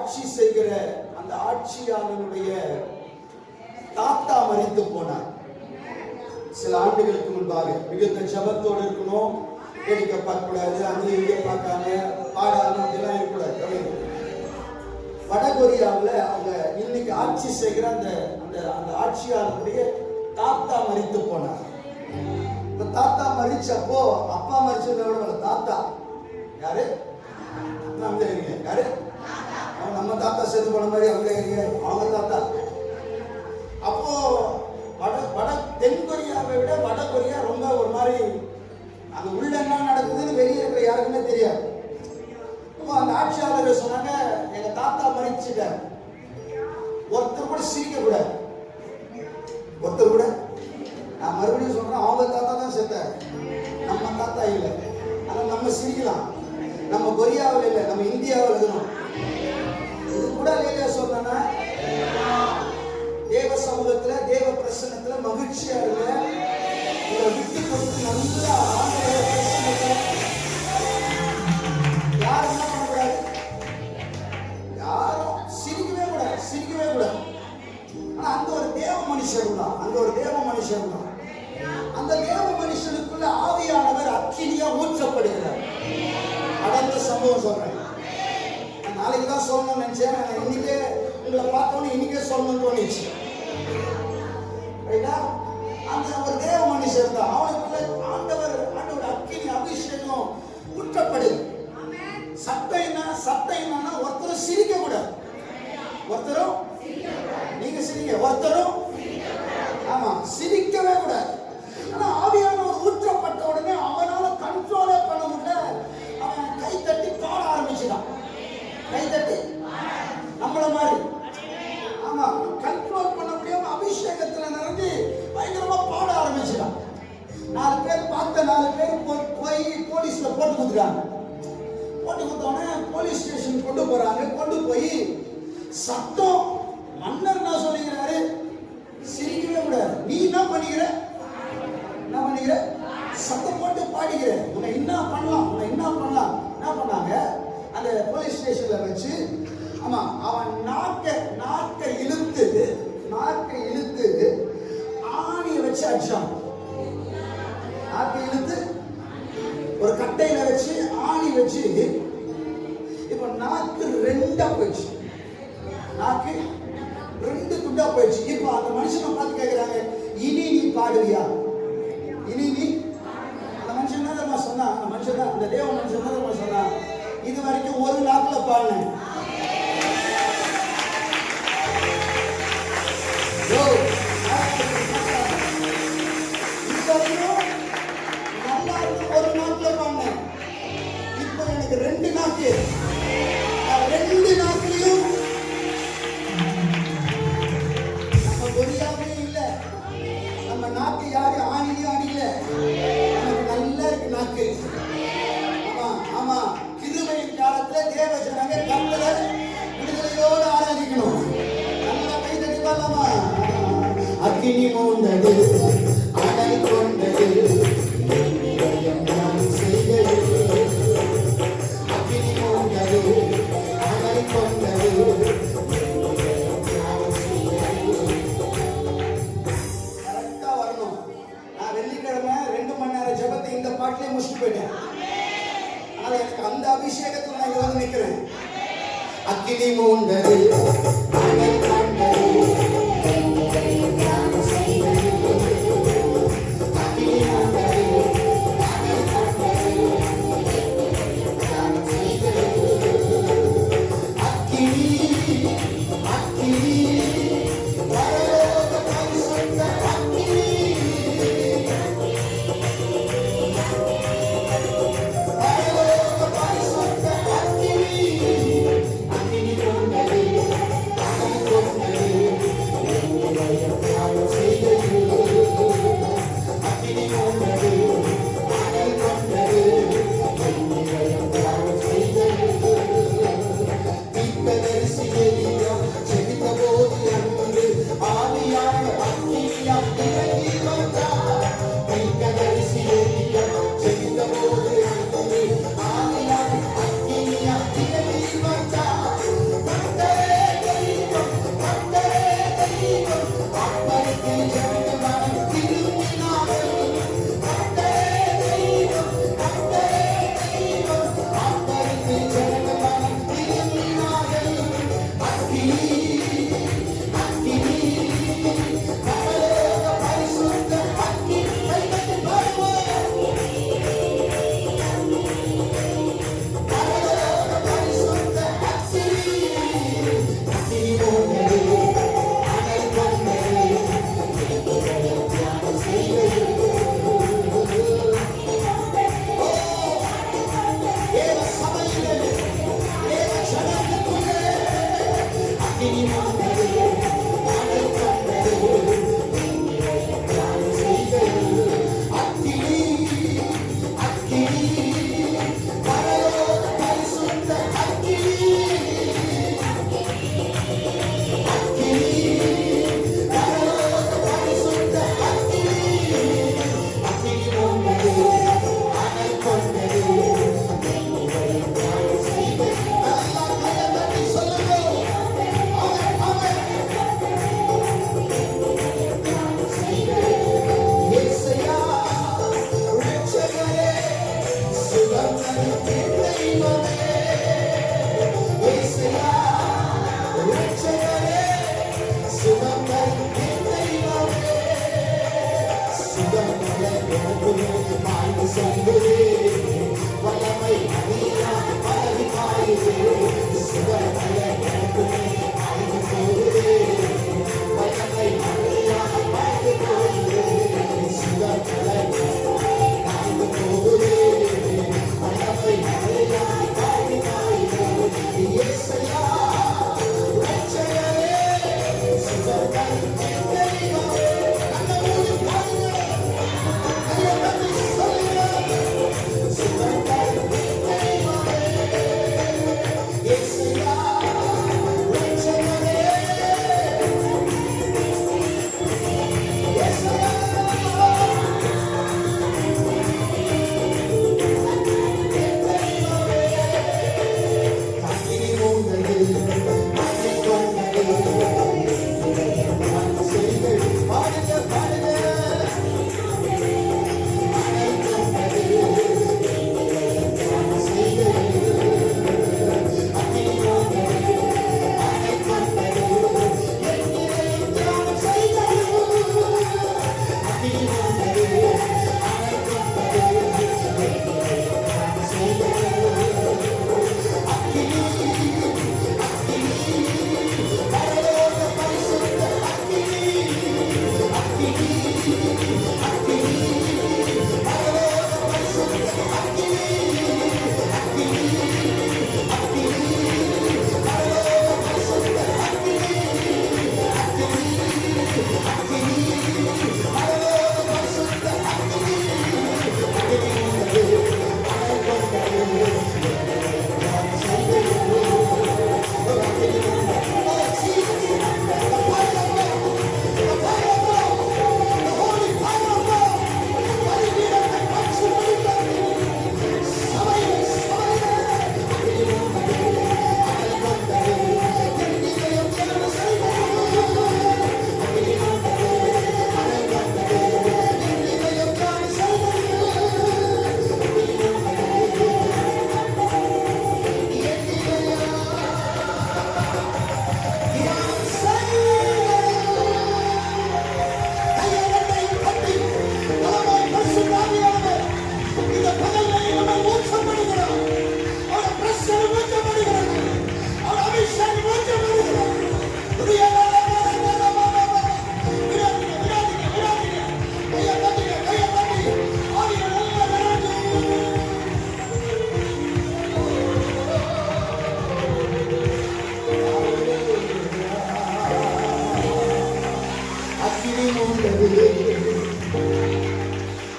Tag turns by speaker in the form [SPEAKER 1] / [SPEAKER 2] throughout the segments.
[SPEAKER 1] ஆட்சி செய்கிற அந்த ஆட்சியாளனுடைய தாத்தா மரித்து போனார். சில ஆண்டுகளுக்கு முன்பாக. மிகுந்த ஜபத்தோடு இருக்கணும், வேடிக்கை பார்க்க கூடாது, அங்கே இங்கே பார்க்காம பாடாம அப்படிலாம் இருக்கக்கூடாது. வடகொரியாவில் அவங்க இன்னைக்கு ஆட்சி செய்கிற அந்த அந்த ஆட்சியாளருடைய தாத்தா மரித்து போனார். இந்த தாத்தா மரிச்சப்போ, அப்பா மரிச்சதை விட தாத்தா யாரு யாரு, அவங்க நம்ம தாத்தா சேர்த்து போன மாதிரி அவங்க தாத்தா. அப்போ வட தென் கொரியாவை விட வட கொரியா ரொம்ப ஒரு மாதிரி, அங்க உள்ள என்ன நடக்குதுன்னு வெளியே இருக்கிற யாருக்குமே தெரியாது. அந்த ஆட்சியாளர் சொன்னாங்க, எங்க தாத்தா மரிச்சுட்டார், ஒருத்தர் கூட சிரிக்க கூடாது. ஒருத்தர் கூட, நான் மறுபடியும் சொல்றேன், அவங்க தாத்தா தான் செத்தார், நம்ம தாத்தா இல்லை. ஆனா நம்ம சிரிக்கலாம். நம்ம கொரியாவில் இல்லை, நம்ம இந்தியாவில் இருக்கணும். இது கூட இல்லையா சொன்னா, தேவ சமூகத்துல தேவ பிரசன்னத்துல மகிழ்ச்சியா இருக்க, விட்டு கொடுத்து நல்லா யாரும் என்ன பண்ணக்கூடாது, யாரும் சிரிக்கவே கூடாது, சிரிக்கவே கூடாது. ஆனா அந்த ஒரு தேவ மனுஷன் தான், அந்த ஒரு தேவ மனுஷன் தான். அந்த தேவ மனுஷனுக்குள்ள ஆவியானவர் அக்கினியா ஊற்றப்படுகிறார். அடர்ந்த சம்பவம் சொல்றேன். நாளைக்கு தான் சொல்லணும்னு நினைச்சேன், இன்னைக்கே உங்களை பார்த்தோன்னு இன்னைக்கே சொல்லணும்னு தோணிச்சு. அந்த ஒரு தேவ மனுஷன் தான், அவனுக்குள்ள ஆண்டவர் அக்கினி அபிஷேகம் ஊற்றப்படுது. சத்தம் என்னன்னா ஒருத்தரும் சிரிக்க கூடாது. ஒருத்தரும் நீங்க சிரிங்க, ஒருத்தரும் ஆமா சிரிக்கவே கூடாது. ஆனா ஆவியானவர் ஊற்றப்பட்ட உடனே அவனால கண்ட்ரோலே பண்ண முடியல. அவன் கை தட்டி பாட ஆரம்பிச்சுட்டான். கை தட்டி நம்மள மாதிரி ஆமா கண்ட்ரோல் பண்ண முடியாம அபிஷேகத்துல நிறைஞ்சு பயங்கரமா பாட ஆரம்பிச்சுட்டான். 4 பேர் பார்த்த 4 பேர் போய் போலீஸ்ல போட்டு கொடுத்துட்டாங்க. போட்டு கொடுத்தோடனே போலீஸ் ஸ்டேஷன் கொண்டு போறாங்க. கொண்டு போய் சத்தம், மன்னர் நான் சொல்லிக்கிறாரு, சிரிக்கவே கூடாது. நீ என்ன பண்ணிக்கிற, சத்தம் போட்டு பாடிக்கிற, உன்னை என்ன பண்ணலாம், என்ன பண்ணாங்க. அந்த போலீஸ் ஸ்டேஷன்ல வச்சு ஆமா அவன் நாக்கை இழுத்து ஆணியை வச்சு அடிச்சான். நாக்கை இழுத்து ஒரு கட்டையில வச்சு ஆணி வச்சு, இப்ப நாக்கு 2 போயிடுச்சு. நாக்கு 2 துண்டா போயிடுச்சு. இப்ப அந்த மனுஷனை பார்த்து கேட்கிறாங்க, இனி நீ பாடுவியா? இனி நீ, அந்த மனுஷன் தான் சொன்னா, அந்த மனுஷன் தான், அந்த தேவ மனுஷன் தான் சொன்னா, இது வரைக்கும் ஒரு நாக்குல பாடினேன். நல்லா இருக்கு, ஒரு நாக்குல பாடினேன். இப்ப எனக்கு 2 நாக்கு, 2 நாக்குலயும் நம்ம கொரியாவே இல்லை. நம்ம நாக்கு யாரு ஆணிலையும் அடிக்கல, நமக்கு நல்லா இருக்கு நாக்கு. ஆமா கிருபையின் காலத்துல தேவ ஜனங்க கர்த்தரை விடுதலையோடு ஆராதிக்கணும். நல்லா கை தட்டி பாடலாமா? அக்கினி மூண்டது அனல் கொண்டது அக்கினி மூண்டது அனல் கொண்டது. கரெக்டா வரணும். நான் வெள்ளிக்கிழமை 2 மணி நேரம் ஜெபத்தை இந்த பாட்டிலே முடிச்சுட்டு போயிட்டேன். எனக்கு அந்த அபிஷேகத்தில் நான் இங்க நிற்கிறேன். அக்கினி மூண்டது அனல் கொண்டது
[SPEAKER 2] Thank you.
[SPEAKER 1] மாய்ந்து செல்லுதே வல்லமை அறியா பரவி பாயுதே சுகமல்ல எனக்குமே மாய்ந்து போகுதே வல்லமை அறியா பரவி போகுதே சுகமல்ல மாய்ந்து போகுதே வல்லமை அறியா பரவி பாயுதே இயேசுயா ரட்சகரே சுகமல்ல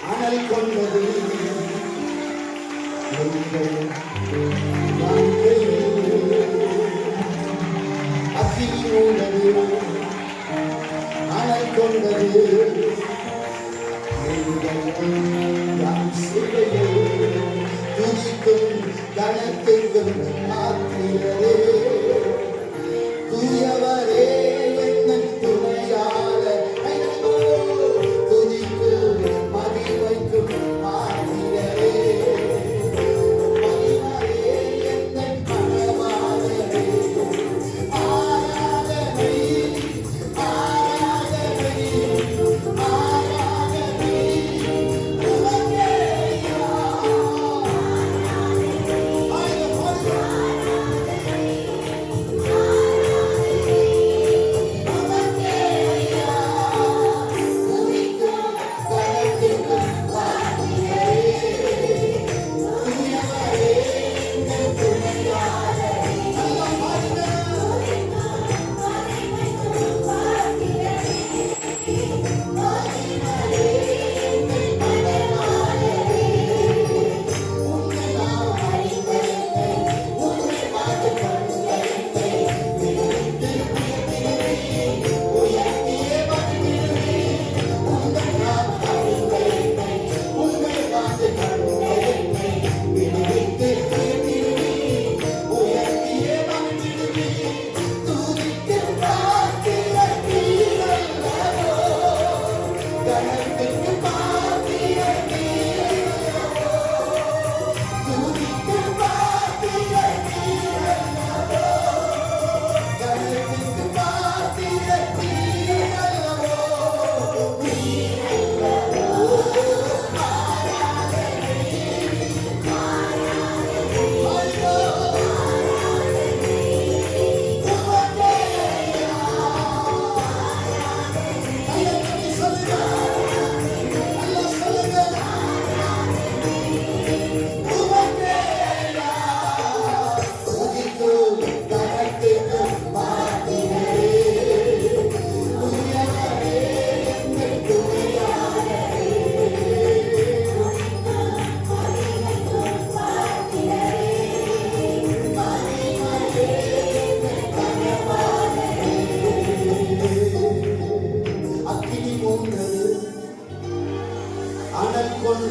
[SPEAKER 1] அனல் கொண்டது அக்கினி மூண்டது அனல் கொண்டது துதிக்கும் கணத்துக்கும் மாத்திரே தூயவரே என்ன துணையாளர் துதிக்கும் மகிமைக்கும் மாத்திரே மகிமையே என்ன மனமானதே ஆராதனை ஆராதனை ஆராதனை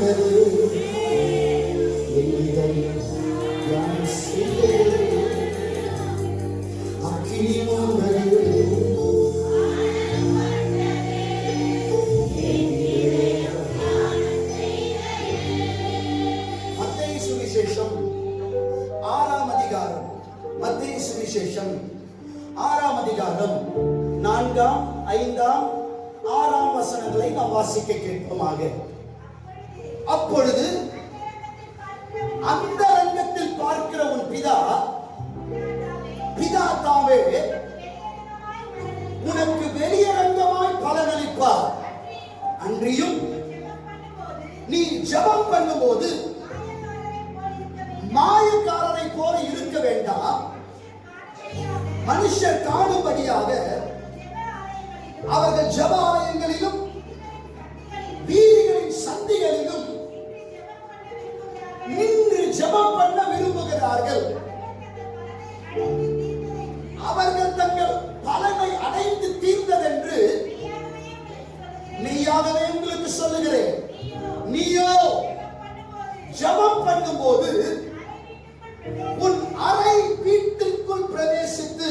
[SPEAKER 1] வந்தது யார் செய்தது அக்கினி வந்தது மத்தேயு சுவிசேஷம் 6ஆம் அதிகாரம் மத்தேயு சுவிசேஷம் 6ஆம் அதிகாரம் 4ஆம் 5ஆம் 6ஆம் வசனங்களை நாம் வாசிக்க கேட்போமாக. அப்பொழுது அந்த ரங்கத்தில் பார்க்கிற உன் பிதா தாமே உனக்கு வெளியரங்கமாய் பலனளிப்பார். அன்றியும் நீ ஜெபம் பண்ணும்போது மாயக்காரரை போல இருக்க வேண்டாம், மனுஷர் காணும்படியாக அவர்கள் ஜெப ஆலயங்களிலும் வீதிகளின் சந்திகளிலும் நின்று ஜெபம் பண்ண விரும்புகிறார்கள். அவர்கள் தங்கள் பலனை அடைந்து தீர்ந்ததென்று மெய்யாகவே உங்களுக்கு சொல்லுகிறேன். நீயோ ஜெபம் பண்ணும்போது உன் அறை வீட்டிற்குள் பிரவேசித்து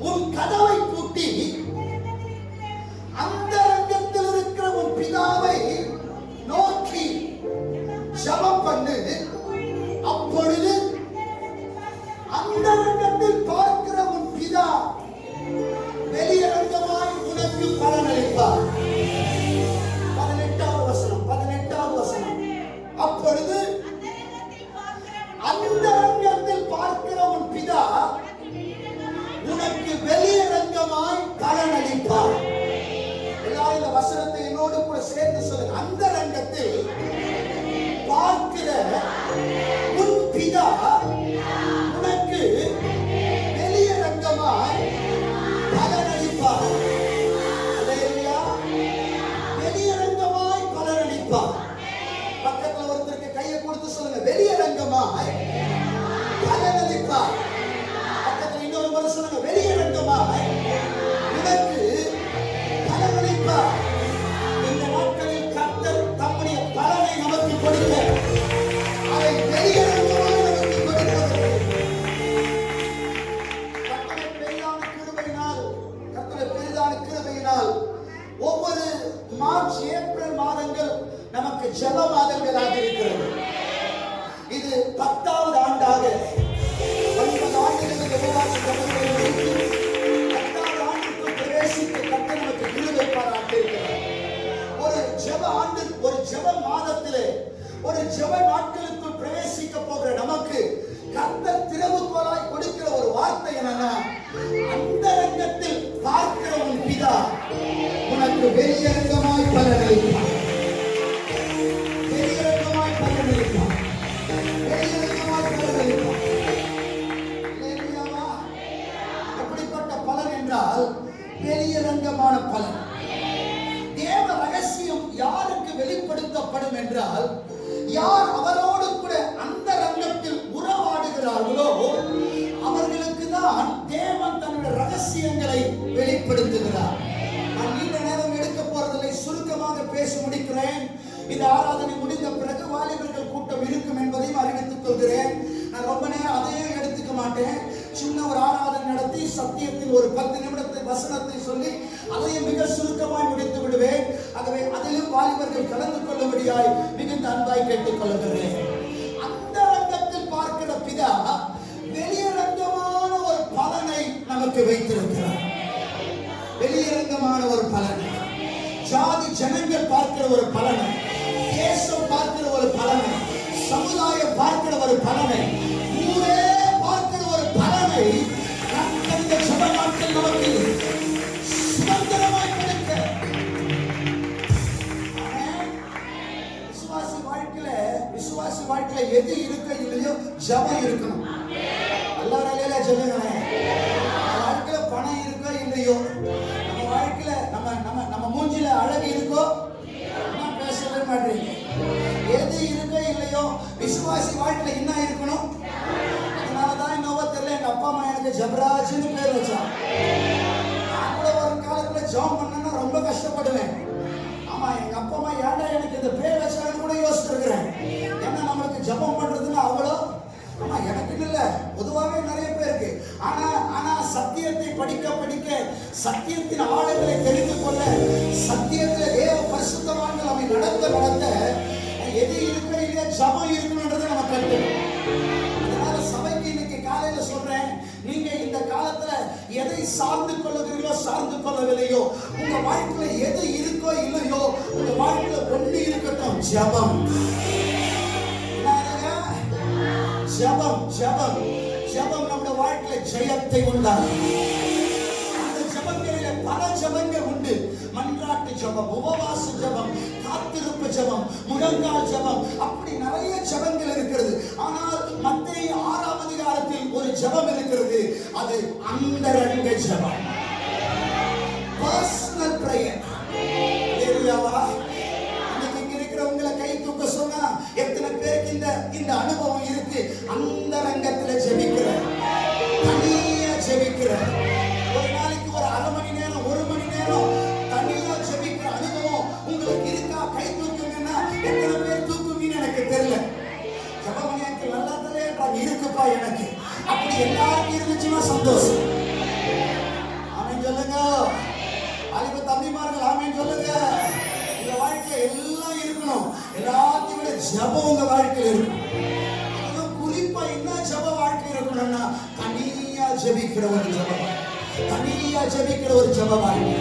[SPEAKER 1] உன் கதவை பூட்டி அந்த ரங்கத்தில் இருக்கிற உன் பிதாவை நோக்கி ஜெபம் பண்ணு. அப்பொழுது அந்த ரங்கத்தில் பார்க்கிற உன் பிதா வெளியரங்கமாய் உனக்கு பலனளிப்பார். 18வது வசனம். அப்பொழுது அந்த ரங்கத்தில் பார்க்கிற உன் பிதா உனக்கு வெளியரங்கமாய் பலனளிப்பார். எல்லாரும் இந்த வசனத்தை என்னோடு கூட சேர்ந்து சொல்லுங்க. அந்த ரங்கத்தில் பார்க்கிற உன் பிதா உனக்கு வெளியரங்கமாய் பலனளிப்பார். அல்லேலூயா. வெளியரங்கமாய் பலனளிப்பார். பக்கத்துல ஒருத்தருக்கு கையை கொடுத்து சொல்லுங்க, வெளியரங்கமாய் பலனளிப்பார். பக்கத்துல இன்னொரு முறை சொல்லுங்க, வெளியரங்கமாய் உனக்கு பலனளிப்பார். இந்த நாட்களில் கர்த்தர் தம்முடைய பலனை நமக்கு கொடுக்க அதை வெளியரங்கமாய் நமக்கு கொடுக்கிறது. கர்த்தருடைய பெரிதான கிருபையினால் ஒவ்வொரு மார்ச் ஏப்ரல் மாதங்கள் நமக்கு ஜெப மாதங்களாக இருக்கிறது. இது 10வது ஆண்டாக 9 ஆண்டுகளுக்கு உபவாச ஜெபங்களை முடித்து 10வது ஆண்டுக்குள் பிரவேசிக்க கர்த்தர் நமக்கு கிருபை பாராட்டியிருக்கிறார். ஒரு ஜெப ஆண்டு, ஒரு ஜெப மாதத்திலே, ஒரு ஜெப நாட்களுக்குள் பிரவேசிக்க போகிற நமக்கு கர்த்தர் திறவுகோலாய் கொடுக்கிற ஒரு வார்த்தை என்னன்னா, அந்த ரங்கத்தில் பார்க்கிற உன் பிதா உனக்கு வெளியரங்கமாய் பலனளிப்பார். வெளியரங்கமாய் பலனளிப்பார். வெளியரங்கமாய் பலனளிப்பார். எப்படிப்பட்ட பலன் என்றால் வெளியரங்கமான பலன். தேவ ரகசியம் யாருக்கு வெளிப்படுத்தப்படும் என்றால், யார் அவரோடு கூட அந்த ரங்கத்தில் உறவாடுகிறார்களோ அவர்களுக்கு தான் தேவன் தன்னுடைய ரகசியங்களை வெளிப்படுத்துகிறார். நான் நீண்ட நேரம் எடுக்க போறதில்லை, சுருக்கமாக பேசி முடிக்கிறேன். இந்த ஆராதனை முடிந்த பிறகு வாலிபர்கள் கூட்டம் இருக்கும் என்பதையும் அறிவித்துக் கொள்கிறேன். நான் ரொம்ப நேரம் அதையும் எடுத்துக்க மாட்டேன். சின்ன ஒரு ஆராதனை நடத்தி சத்தியத்தில் ஒரு 10 நிமிடத்தை வசனத்தை சொல்லி அதையும் மிக சுருக்கமாய் முடித்து விடுவேன். ஆகவே அதிலும் வாலிபர்கள் கலந்து கொள்ளும்படியாய் மிகுந்த அன்பாய் கேட்டுக் கொள்கிறேன். அந்த ரங்கத்தில் பார்க்கிற பிதா வெளியரங்கமான ஒரு பலனை நமக்கு வைத்திருக்கிறார். வெளியரங்கமான ஒரு பலனை, ஜாதி ஜனங்கள் பார்க்கிற ஒரு பலனை, தேசம் பார்க்கிற ஒரு பலனை, சமுதாயம் பார்க்கிற ஒரு பலனை, ஊரே பார்க்கிற ஒரு பலனை இந்த ஜெப நாட்கள் நமக்கு சுதந்திரமாய் கொடுக்க. விசுவாசி வாழ்க்கையில எது இருக்க இல்லையோ ஜெபம் இருக்கணும். எல்லாராலையில சொல்லுங்களேன். வாழ்க்கையில பணம் இருக்கோ இல்லையோ, நம்ம வாழ்க்கையில நம்ம மூஞ்சில அழகு இருக்கோ, பேசவே மாட்டீங்க. எது இருக்கோ இல்லையோ விசுவாசி வாழ்க்கையில என்ன இருக்கணும். அதனாலதான் இன்னொரு தெரியல, எங்க அப்பா அம்மா எனக்கு ஜபராஜ்னு பேர் வச்சான். நான் கூட ஒரு காலத்துல ஜெபம் பண்ணா ரொம்ப கஷ்டப்படுவேன். ஆமா, எங்க அப்பா அம்மா ஏன்டா எனக்கு இந்த பேர் வச்சாங்கன்னு கூட யோசிச்சிருக்கிறேன். ஏன்னா நம்மளுக்கு ஜெபம் பண்றதுன்னு அவ்வளோ, ஆமா எனக்கு இல்ல, பொதுவாகவே நிறைய பேருக்கு. ஆனா சத்தியத்தை படிக்க படிக்க, சத்தியத்தின் ஆழங்களை தெரிந்து கொள்ள, சத்தியத்தில் தேவ பரிசுத்தவான்கள் அவை நடத்த எது இருக்க இல்லையா ஜபம் இருக்கணும்ன்றதை நம்ம கற்றுக்கணும். அதனால சபைக்கு இன்னைக்கு காலையில சொல்றேன், நீங்க இந்த காலத்துல எதை சார்ந்து கொள்ளுகிறீர்களோ சார்ந்து கொள்ளவில்லையோ, உங்க வாழ்க்கையில எது இருக்கோ இல்லையோ, உங்க வாழ்க்கையில ஒண்ணு இருக்கட்டும், ஜபம். ஜபம் ஜபம் ஜபம் நம்முடைய வாழ்க்கையில ஜெயத்தை உண்டாகும். அந்த ஜபங்களில பல ஜபங்கள் உண்டு. மன்றாட்டு ஜபம், உபவாச ஜபம், காத்திருப்பு ஜபம், முழங்கால் ஜபம், அப்படி நிறைய ஜபங்கள் இருக்கிறது. ஆனால் மத்தேயு 6ஆம் அதிகாரத்தில் ஒரு ஜபம் இருக்கிறது. அது அந்தரங்க ஜபம், பர்சனல் பிரேயர். ஹalleluya. உங்களை கை தூக்க சொன்னா எத்தனை பேருக்கு இந்த அனுபவம் இருக்கு? அந்தரங்கத்துல ஜெபிக்கிற, தனியா ஜெபிக்கிற, ஒரு நாளைக்கு ஒரு அரை மணி நேரம் 1 மணி நேரம் தனியா ஜெபிக்கிற அனுபவம் உங்களுக்கு இருக்கா? கை தூக்குங்கன்னா எத்தனை பேர் தூக்குவீங்கன்னு எனக்கு தெரியல. ஜெபமணியாக்கு நல்லா தலையாட்டாங்க இருக்குப்பா எனக்கு. அப்படி எல்லாருக்கும் இருந்துச்சுன்னா சந்தோஷம். ஆமென் சொல்லுங்க. அலிப தம்பிமார்கள் ஆமென் சொல்லுங்க. இந்த வாழ்க்கையில எல்லாம் இருக்கணும். எல்லாத்தையும் விட ஜபம் உங்க வாழ்க்கையில் இருக்கும். அதுவும் குறிப்பா என்ன ஜப வாழ்க்கை இருக்கணும்னா, தனியா ஜெபிக்கிற ஒரு ஜபம், தனியா ஜெபிக்கிற ஒரு ஜப வாழ்க்கை.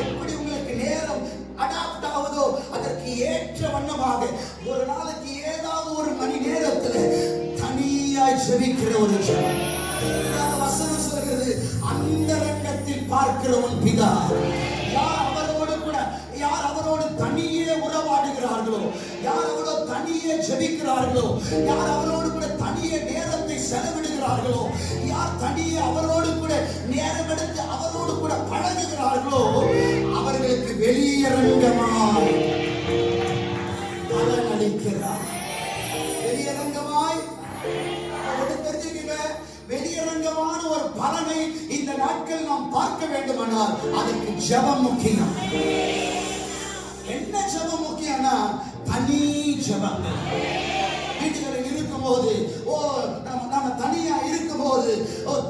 [SPEAKER 1] எப்படி உங்களுக்கு நேரம் அடாப்ட் ஆகுதோ அதற்கு ஏற்ற வண்ணமாக ஒரு நாளைக்கு ஏதாவது ஒரு மணி நேரத்தில் தனியா ஜெபிக்கிற ஒரு ஜபம். வசனம் சொல்கிறது, அந்தரங்கத்தில் பார்க்கிறவன் பிதா. யார் அவரோடு தனியே உறவாடுகிறார்களோ, யார் அவரோடு தனியே ஜெபிக்கிறார்களோ, யார் அவரோடு கூட தனியே நேரத்தை செலவிடுகிறார்களோ, யார் தனியே அவரோடு கூட நேரம் எடுத்து அவரோடு கூட பழகுகிறார்களோ, அவர்களுக்கு வெளியரங்கமாய் பலன் அளிக்கிறார். வெளியரங்கமாய் தெரிஞ்சுக்கங்க, வெளியரங்கமான ஒரு பலனை இந்த நாட்கள் நாம் பார்க்க வேண்டுமானால் அதற்கு ஜெபம் முக்கியம். என்ன ஜெபம் முக்கியம்னா, தனி ஜெபம். வீடுகளில் இருக்கும்போது, நம்ம தனியா இருக்கும்போது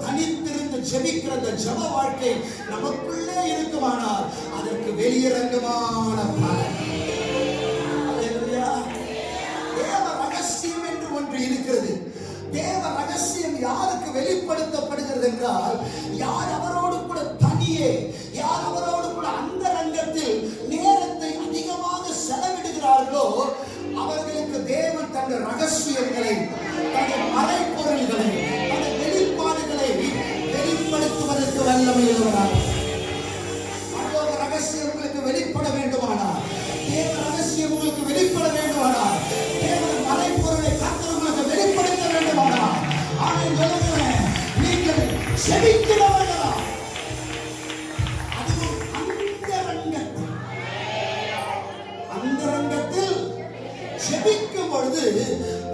[SPEAKER 1] தனித்திருந்து ஜெபிக்கிற அந்த ஜெப வாழ்க்கை நமக்குள்ளே இருக்குமானால் அதற்கு வெளியரங்கமான பலன். தேவ ரகசியம் என்று ஒன்று இருக்கிறது. தேவ ரகசியம் யாருக்கு வெளிப்படுத்தப்படுகிறது என்றால், யார் அவரோடு கூட தனியே, யார் அவரோடு கூட அந்த ரங்கத்தில் நேரத்தை அதிகமாக செலவிடுகிறார்களோ அவர்களுக்கு தேவன் தங்கள் ரகசியங்களை, தங்கள் மறைப்பொருள்களை, தங்கள் வெளிப்பாடுகளை வெளிப்படுத்துவதற்கு வல்லமையுள்ளவராக. பரலோக ரகசியம் உங்களுக்கு வெளிப்பட வேண்டுமானால், தேவ ரகசியம் உங்களுக்கு வெளிப்பட வேண்டுமானால், தேவன் மறைப்பொருளை கர்த்தர் உங்களுக்கு வெளிப்படுத்த வேண்டுமானால், ஆமென் சொல்லுங்க, நீங்கள் செபிக்கிறவர்களா? அதுவும் அந்தரங்கத்தில் செபிக்கும் பொழுது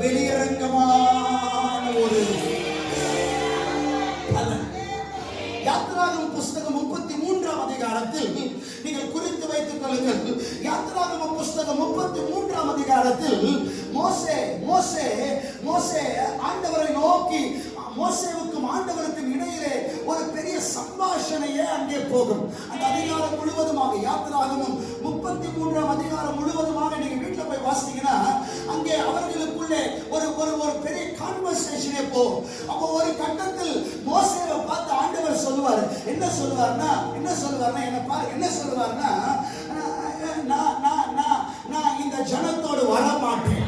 [SPEAKER 1] வெளியரங்கமான ஒரு பலன். யாத்திராகமம் புஸ்தகம் 33ஆம் அதிகாரத்தில் நீங்கள் குறித்து வைத்துக் கொள்ளுங்கள். யாத்திராகமம் புஸ்தகம் 33ஆம் அதிகாரத்தில் மோசே ஆண்டவரை நோக்கி, மோசேவுக்கும் ஆண்டவருக்கும் இடையிலே ஒரு பெரிய சம்பாஷணையே அங்கே போகும். அந்த அதிகாரம் முழுவதுமாக, யாத்திராகமம் 33ஆம் அதிகாரம் முழுவதுமாக நீங்க வீட்டில் போய் வாசித்தீங்கன்னா அங்கே அவர்களுக்குள்ளே ஒரு பெரிய கான்வர்சேஷனே போகும். அப்போ ஒரு கட்டத்தில் மோசேவை பார்த்து ஆண்டவர் சொல்லுவார், என்ன சொல்லுவார்னா என்ன பாரு, என்ன சொல்லுவார்னா, நான் இந்த ஜனத்தோடு வர மாட்டேன்.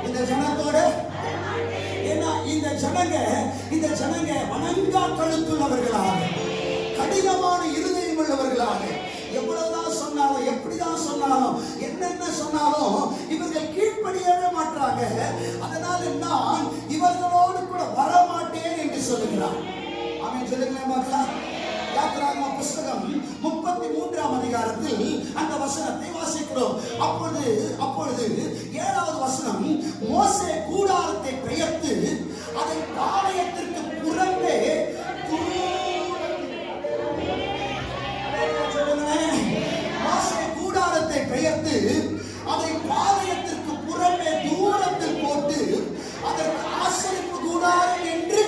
[SPEAKER 1] இந்த ஜனத்தோடு, ஏன்னா இந்த ஜனங்க வணங்கா கழுத்துள்ளவர்களாக, கடினமான இருதயம் உள்ளவர்களாக, எவ்வளவுதான் சொன்னாலும், எப்படிதான் சொன்னாலும், என்னென்ன சொன்னாலும் இவர்கள் கீழ்ப்படியவே மாட்டாங்க. அதனால நான் இவர்களோடு கூட வரமாட்டேன் என்று சொல்லுகிறார். ஆமென் சொல்லுங்களேன் பார்க்கலாம். யாத்திராகமம் புஸ்தகம் 33ஆம் அதிகாரத்தில் அந்த வசனத்தை வாசிக்கிறோம். அப்பொழுது 7வது வசனம், மோசே கூடாரத்தை பெயர்த்து அதை பாளையத்திற்கு புறம்பே மோசே கூடாரத்தை அதற்கு ஆசரிப்பு கூடாரம் என்று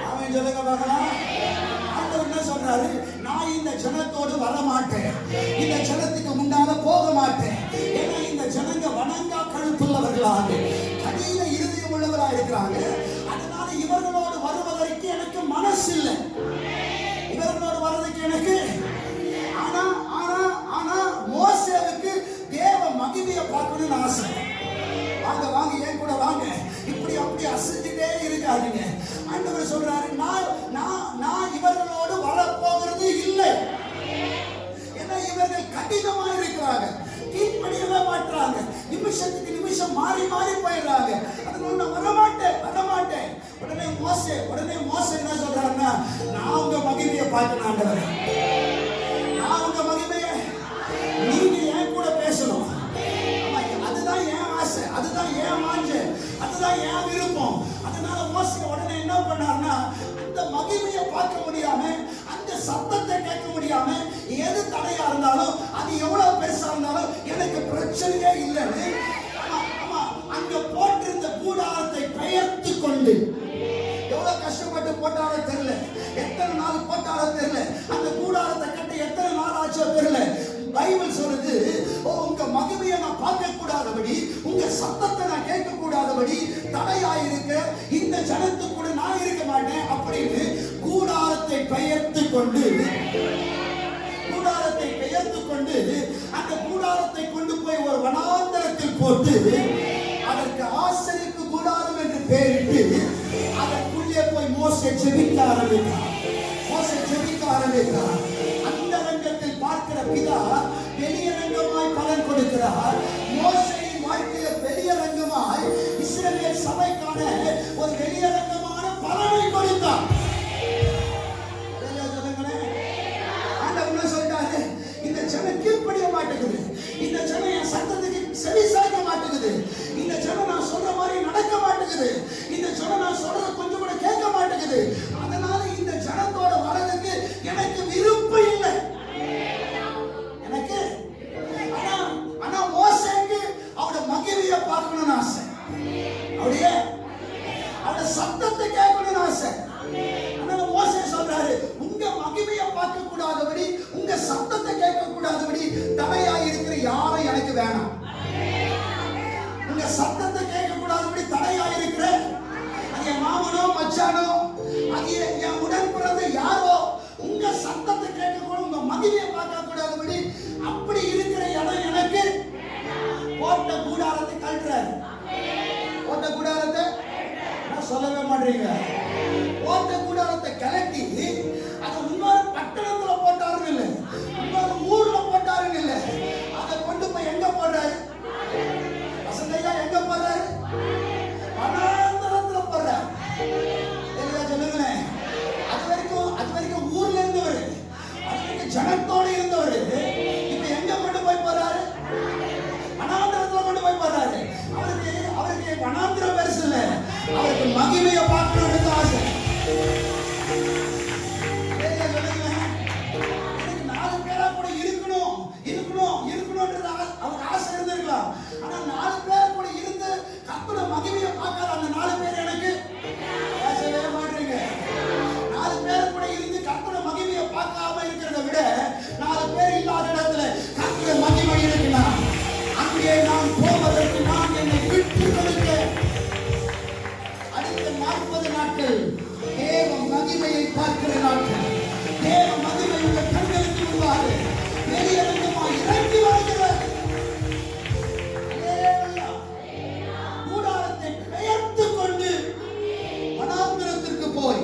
[SPEAKER 1] அவன் சொல்லுங்க பார்க்கலாம். ஆண்டவர் என்ன சொல்றாரு? நான் இந்த ஜனத்தோடு வர மாட்டேன், இந்த ஜனத்துக்கு முன்னால போக மாட்டேன். ஏன்னா இந்த ஜனங்க வணங்கா கழுத்துள்ளவர்களாக கடின இருதயம் உள்ளவர்களா இருக்கிறாங்க. அதனால இவர்களோடு வருவதற்கு எனக்கு மனசு இல்லை, இவர்களோடு வர்றதுக்கு எனக்கு. ஆனா ஆனா ஆனா மோசேவுக்கு தேவ மகிமையை பார்க்கணும்னு ஆசை. வாங்க வாங்க, ஏன் கூட வாங்க. இப்படி அப்படி அசைஞ்சுட்டே இருக்காதீங்க. ஆண்டவர் சொல்றாரு, நான் இவர்களோடு வரப்போகிறது இல்லை. ஏன்னா இவர்கள் கடினமா இருக்கிறாங்க, கீழ்ப்படியவே மாட்டாங்க, நிமிஷத்துக்கு நிமிஷம் மாறி மாறி போயிடுறாங்க. அதனால நான் வரமாட்டேன். உடனே மோசே என்ன சொல்றாருன்னா, நான் உங்க மகிமையை பார்க்கணும் ஆண்டவர், நான் உங்க மகிமையை நீங்க என் கூட பேசணும். அதுதான் என் ஆசை, அதுதான் என் வாஞ்சை, அதுதான் என் விருப்பம். அதனால மோசே உடனே என்ன பண்ணாருன்னா, அந்த மகிமையை பார்க்க முடியாம, அந்த சத்தத்தை கேட்க முடியாம, எது தடையா இருந்தாலும், அது எவ்வளவு பெருசா இருந்தாலும் எனக்கு பிரச்சனையே இல்லைன்னு அங்க போட்டிருந்த கூடாரத்தை பெயர்த்து கொண்டு, எவ்வளவு கஷ்டப்பட்டு போட்டாரோ தெரியல, எத்தனை நாள் போட்டாரோ தெரியல, அந்த கூடாரத்தை கட்ட எத்தனை நாள் ஆச்சோ தெரியல. பைபிள் சொல்லுது, உங்க மகிமையை நான் பார்க்க கூடாதபடி, உங்க சத்தத்தை நான் கேட்க கூடாதபடி தடையாயிருக்க இந்த ஜனத்துக்கு கூட நான் இருக்க மாட்டேன் அப்படின்னு கூடாரத்தை பெயர்த்து கொண்டு அந்த கூடாரத்தை கொண்டு போய் ஒரு வனாந்தரத்தில் போட்டு அதற்கு ஆசரிப்பு கூடாரம் என்று பெயரிட்டு அதற்குள்ளே போய் மோசே ஜெபிக்க ஆரம்பித்தார். அந்த ரங்கத்தில் பார்க்கிற பிதா வெளியரங்கமாய் பலன் கொடுக்கிறார். மோசேயின் வாழ்க்கையில வெளியரங்கமாய் இஸ்ரவேல் சபைக்கான ஒரு வெளியரங்கமான பலனை கொடுத்தார். இந்த ஜனம் கீழ்ப்படிய மாட்டேங்குது, இந்த ஜனம் என் சத்தத்துக்கு செவி சாய்க்க மாட்டேங்குது, இந்த ஜனம் நான் சொல்ற மாதிரி நடக்க மாட்டேங்குது, இந்த ஜனம் நான் சொல்றத கொஞ்சம் கூட கேட்க மாட்டேங்குது. அதனால இந்த ஜனத்தோட வரதுக்கு எனக்கு விருப்பம் இல்லை. எனக்கு ஆனா மோசேக்கு அவட மகிமையை பார்க்கணும்னு ஆசை, அவட சத்தத்தை கேட்கணும்னு ஆசை. ஆனா மோசே சொல்றாரு, உங்க மகிமையை பார்க்க கூடாதபடி, உங்க சத்தத்தை கேட்க கூடாதபடி தடையா இருக்கிற யாரும் எனக்கு வேணாம். உங்க சத்தத்தை கேட்க கூடாதபடி தடையா இருக்கிற அது என் மாமனோ மச்சானோ, அது என் உடன் பிறந்த யாரோ, உங்க சத்தத்தை கேட்க கூட, உங்க மகிமையை பார்க்க கூடாதபடி அப்படி இருக்கிற இடம் எனக்கு. போட்ட கூடாரத்தை கழட்டுறாரு. போட்ட கூடாரத்தை சொல்லவே மாட்டீங்க. போட்ட கூடாரத்தை கலட்டி அதை இன்னொரு பட்டணத்துல போட்டாருன்னு இல்லை, இன்னொரு ஊர்ல போட்டாருன்னு இல்லை, அதை கொண்டு போய் எங்க போடுறாரு? வசந்தையா எங்க போடுறாரு? வனாந்தரத்துல போடுறாரு. சொல்லுங்களேன். அது வரைக்கும் ஊர்ல இருந்தவர், அது வரைக்கும் ஜனத்தோடு இருந்தவர், இப்ப எங்க கொண்டு போய் போறாரு? வனாந்தரத்துல கொண்டு போய் போறாரு. அவருக்கு வனாந்திரம் பெருசு இல்லை, அவருக்கு மகிமையை பார்க்கணும்னு ஆசை. நாலு பேரா கூட இருக்கணும்ன்றது அவருக்கு ஆசை இருந்திருக்கலாம். ஆனா 4 பேர் கூட இருந்து கர்த்தரோட மகிமையை பார்க்காத அந்த 4 பேர் எனக்கு பேசவே மாட்டீங்க. 4 பேர் கூட இருந்து கர்த்தரோட மகிமையை பார்க்காம இருக்கிறத விட 4 பேர் இல்லாத இடத்துல கர்த்தரோட மகிமை இருக்குன்னா அங்கே நான் போவதற்கு நான் என்னை விட்டு கொடுக்க அடுத்த 40 நாட்கள் தேவ மகிமையை பார்க்கிற நாட்கள், தேவ மகிமை உள்ள கண்களுக்கு முன்பாக வெளியரங்கமாய் இறங்கி வருகிறார். கூடாரத்தை பெயர்த்து கொண்டு வனாந்திரத்திற்கு போய்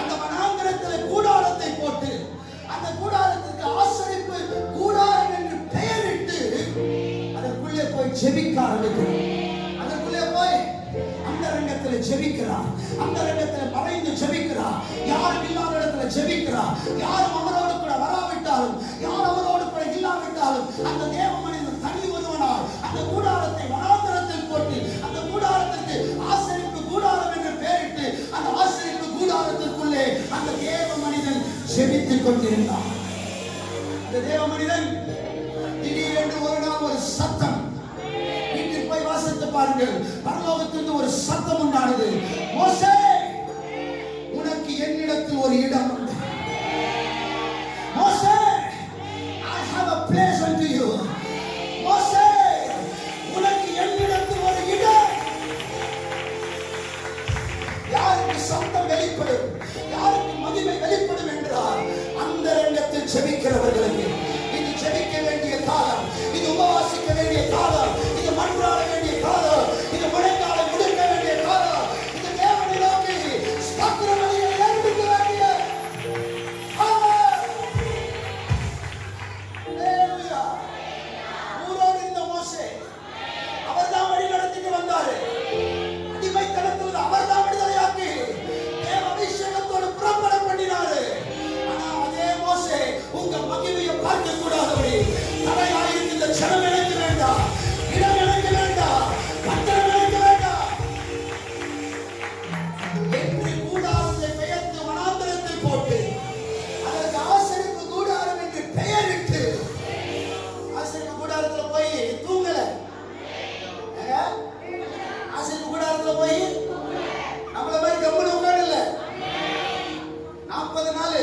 [SPEAKER 1] அந்த வனாந்திரத்தில் கூடாரத்தை போட்டு அந்த கூடாரத்திற்கு ஆசரிப்பு கூடாரம் என்று பெயரிட்டு அதற்குள்ளே போய் ஜெபிக்க ஆரம்பிக்கிறார். அதற்குள்ளே போய் அந்த ரங்கத்தில் ஜெபிக்கிறார், அந்த ரங்கத்தில் மறைந்து ஜெபிக்கிறார், யாரும் இல்லாத இடத்துல ஜெபிக்கிறார். யாரும் அவரோடு கூட வராவிட்டாலும், யார் அவரோடு கூட இல்லாவிட்டாலும் அந்த தேவ மனிதன் தனி ஒருவனால் அந்த கூடாரத்தை வனாந்தரத்தில் போட்டு அந்த கூடாரத்திற்கு ஆசரிப்பு கூடாரம் என்று பெயரிட்டு அந்த ஆசரிப்பு கூடாரத்திற்குள்ளே அந்த தேவ மனிதன் ஜெபித்துக் கொண்டிருந்தார். அந்த தேவ மனிதன் திடீரென்று ஒரு நாள் ஒரு சத்தம், வீட்டில் போய் வாசத்தை பாருங்கள், பரலோகத்திலிருந்து ஒரு சத்தம் உண்டானது. மோசே, உனக்கு என்னிடத்தில் ஒரு இடம் உண்டு. மோசே, I have a place unto you. மோசே, உனக்கு என்னிடத்தில் ஒரு இடம். யாருக்கு சத்தம் வெளிப்படும், யாருக்கு மகிமை வெளிப்படும் என்றால் அந்த ரங்கத்தில் ஜெபிக்கிறவர்களுக்கு. இது ஜெபிக்க வேண்டிய காலம், இது உபவாசிக்க வேண்டிய காலம், இது மன்றாட வேண்டிய காலம், இது முழங்காலை முடுக்க வேண்டிய காலம், இது தேவனை நோக்கி ஸ்தோத்திர பலியை ஏறெடுக்க வேண்டிய காலம். ஹல்லேலூயா. ஊரோடு இருந்த மோசே, அவர்தான் வழி நடத்திட்டு வந்தாரு. அடிமைத்தனத்தில் அவர்தான் விடுதலையாக்கி தேவ அபிஷேகத்தோடு புறப்பட பண்ணினாரு. ஆனா அதே மோசே உங்க மகிமையை பார்க்க கூடாதபடி தடையாயிருக்கின்ற ஜனம் எனக்கு வேண்டாம், இடம் எனக்கு வேண்டாம், பத்திரம் எனக்கு வேண்டாம் என்று கூடாரத்தை பெயர்த்து வனாந்தரத்தை போட்டு அதற்கு ஆசரிப்பு கூடாரம் என்று பெயரிட்டு, ஆசரிப்பு கூடாரத்துல போய் தூங்கல, ஆசரிப்பு கூடாரத்துல போய் நம்மள மாதிரி கம்முன்னு உட்காரல. 40 நாள்